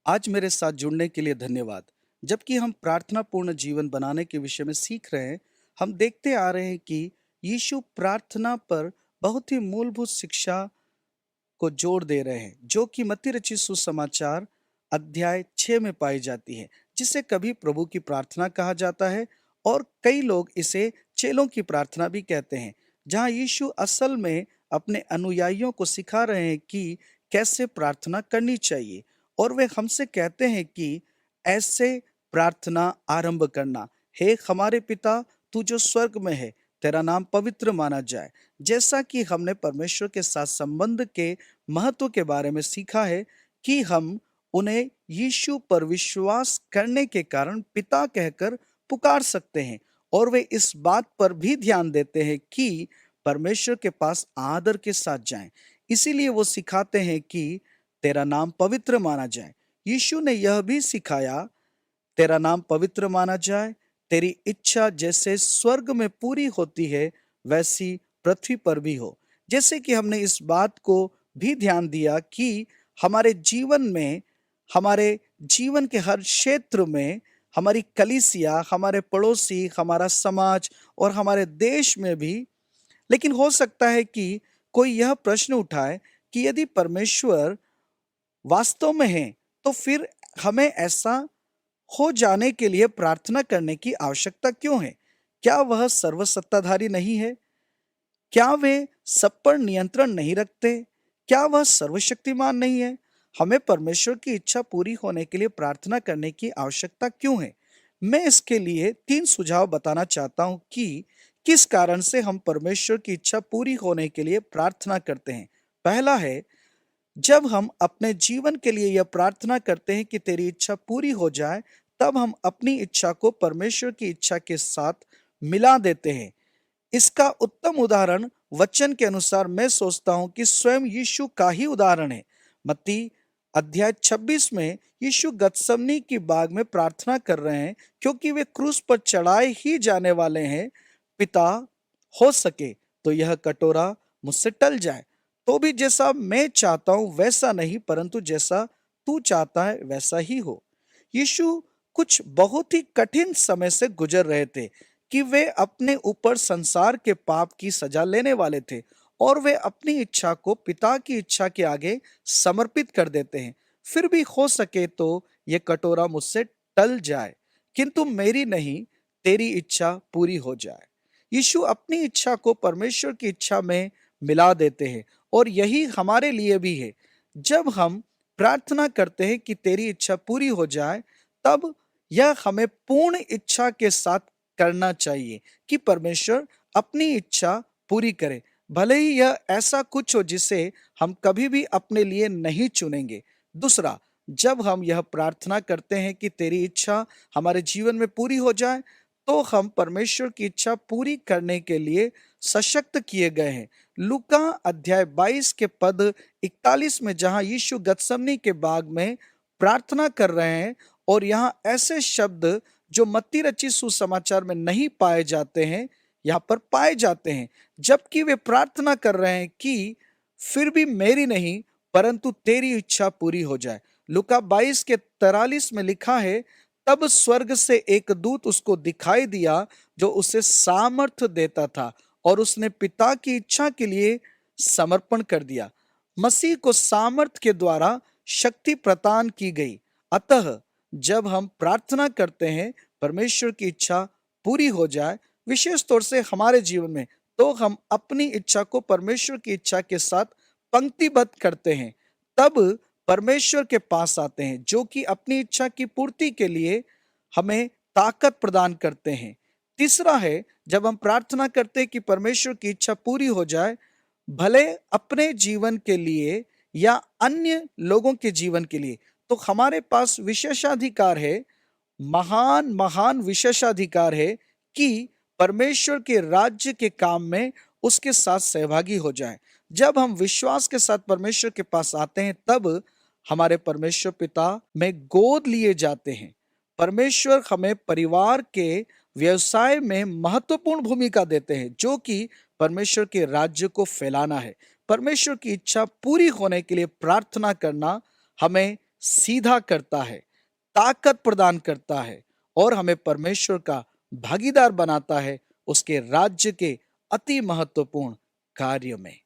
आज मेरे साथ जुड़ने के लिए धन्यवाद। जबकि हम प्रार्थनापूर्ण जीवन बनाने के विषय में सीख रहे हैं, हम देखते आ रहे हैं कि यीशु प्रार्थना पर बहुत ही मूलभूत शिक्षा को जोड़ दे रहे हैं, जो कि मत्ती रचित सुसमाचार अध्याय 6 में पाई जाती है, जिसे कभी प्रभु की प्रार्थना कहा जाता है और कई लोग इसे चेलों की प्रार्थना भी कहते हैं, जहां यीशु असल में अपने अनुयायियों को सिखा रहे हैं कि कैसे प्रार्थना करनी चाहिए। और वे हमसे कहते हैं कि ऐसे प्रार्थना आरंभ करना, हे हमारे पिता, तू जो स्वर्ग में है, तेरा नाम पवित्र माना जाए। जैसा कि हमने परमेश्वर के साथ संबंध के महत्व के बारे में सीखा है कि हम उन्हें यीशु पर विश्वास करने के कारण पिता कहकर पुकार सकते हैं, और वे इस बात पर भी ध्यान देते हैं कि परमेश्वर के पास आदर के साथ जाएं। इसीलिए वो सिखाते हैं कि तेरा नाम पवित्र माना जाए। यीशु ने यह भी सिखाया, तेरा नाम पवित्र माना जाए, तेरी इच्छा जैसे स्वर्ग में पूरी होती है वैसी पृथ्वी पर भी हो। जैसे कि हमने इस बात को भी ध्यान दिया कि हमारे जीवन में, हमारे जीवन के हर क्षेत्र में, हमारी कलीसिया, हमारे पड़ोसी, हमारा समाज और हमारे देश में भी, लेकिन हो सकता है कि कोई यह प्रश्न उठाए कि यदि परमेश्वर वास्तव में है, तो फिर हमें ऐसा हो जाने के लिए प्रार्थना करने की आवश्यकता क्यों है? क्या वह सर्वसत्ताधारी नहीं है? क्या वे सब पर नियंत्रण नहीं रखते? क्या वह सर्वशक्तिमान नहीं है? हमें परमेश्वर की इच्छा पूरी होने के लिए प्रार्थना करने की आवश्यकता क्यों है? मैं इसके लिए 3 सुझाव बताना चाहता हूं कि किस कारण से हम परमेश्वर की इच्छा पूरी होने के लिए प्रार्थना करते हैं। पहला है, जब हम अपने जीवन के लिए यह प्रार्थना करते हैं कि तेरी इच्छा पूरी हो जाए, तब हम अपनी इच्छा को परमेश्वर की इच्छा के साथ मिला देते हैं। इसका उत्तम उदाहरण वचन के अनुसार मैं सोचता हूं कि स्वयं यीशु का ही उदाहरण है। मत्ती अध्याय 26 में यीशु गत्समनी की बाग में प्रार्थना कर रहे हैं, क्योंकि वे क्रूस पर चढ़ाए ही जाने वाले हैं। पिता, हो सके तो यह कटोरा मुझसे टल जाए, तो भी जैसा मैं चाहता हूं वैसा नहीं, परंतु जैसा तू चाहता है वैसा ही हो। यीशु कुछ बहुत ही कठिन समय से गुजर रहे थे कि वे अपने ऊपर संसार के पाप की सजा लेने वाले थे, और वे अपनी इच्छा को पिता की इच्छा के आगे समर्पित कर देते हैं। फिर भी हो सके तो ये कटोरा मुझसे टल जाए, किंतु मेरी नहीं, तेरी इच्छा पूरी हो जाए। यीशु अपनी इच्छा को परमेश्वर की इच्छा में मिला देते हैं, और यही हमारे लिए भी है। जब हम प्रार्थना करते हैं कि तेरी इच्छा पूरी हो जाए, तब यह हमें पूर्ण इच्छा के साथ करना चाहिए कि परमेश्वर अपनी इच्छा पूरी करे, भले ही यह ऐसा कुछ हो जिसे हम कभी भी अपने लिए नहीं चुनेंगे। दूसरा, जब हम यह प्रार्थना करते हैं कि तेरी इच्छा हमारे जीवन में पूरी हो जाए, तो हम परमेश्वर की इच्छा पूरी करने के लिए सशक्त किए गए हैं। लूका अध्याय 22 के पद 41 में, जहां यीशु गत्समनी के बाग में प्रार्थना कर रहे हैं, और यहां ऐसे शब्द जो मत्ती रचित सुसमाचार में नहीं पाए जाते हैं, यहां पर पाए जाते हैं। जबकि वे प्रार्थना कर रहे हैं कि फिर भी मेरी नहीं, परंतु तेरी इच्छा पूरी हो जाए। लूका 22 के 43 में लिखा है, तब स्वर्ग से एक दूत उसको दिखाई दिया, जो उसे सामर्थ्य देता था, और उसने पिता की इच्छा के लिए समर्पण कर दिया। मसीह को सामर्थ्य के द्वारा शक्ति प्रदान की गई। अतः जब हम प्रार्थना करते हैं परमेश्वर की इच्छा पूरी हो जाए, विशेष तौर से हमारे जीवन में, तो हम अपनी इच्छा को परमेश्वर की इच्छा के साथ पंक्तिबद्ध करते हैं। तब परमेश्वर के पास आते हैं, जो कि अपनी इच्छा की पूर्ति के लिए हमें ताकत प्रदान करते हैं। तीसरा है, जब हम प्रार्थना करते हैं कि परमेश्वर की इच्छा पूरी हो जाए, भले अपने जीवन के लिए या अन्य लोगों के जीवन के लिए, तो हमारे पास विशेषाधिकार है, महान महान विशेषाधिकार है कि परमेश्वर के राज्य के काम में उसके साथ सहभागी हो जाएं। जब हम विश्वास के साथ परमेश्वर के पास आते हैं, तब हमारे परमेश्वर पिता में गोद लिए जाते हैं। परमेश्वर हमें परिवार के व्यवसाय में महत्वपूर्ण भूमिका देते हैं, जो कि परमेश्वर के राज्य को फैलाना है। परमेश्वर की इच्छा पूरी होने के लिए प्रार्थना करना हमें सीधा करता है, ताकत प्रदान करता है और हमें परमेश्वर का भागीदार बनाता है उसके राज्य के अति महत्वपूर्ण कार्य में।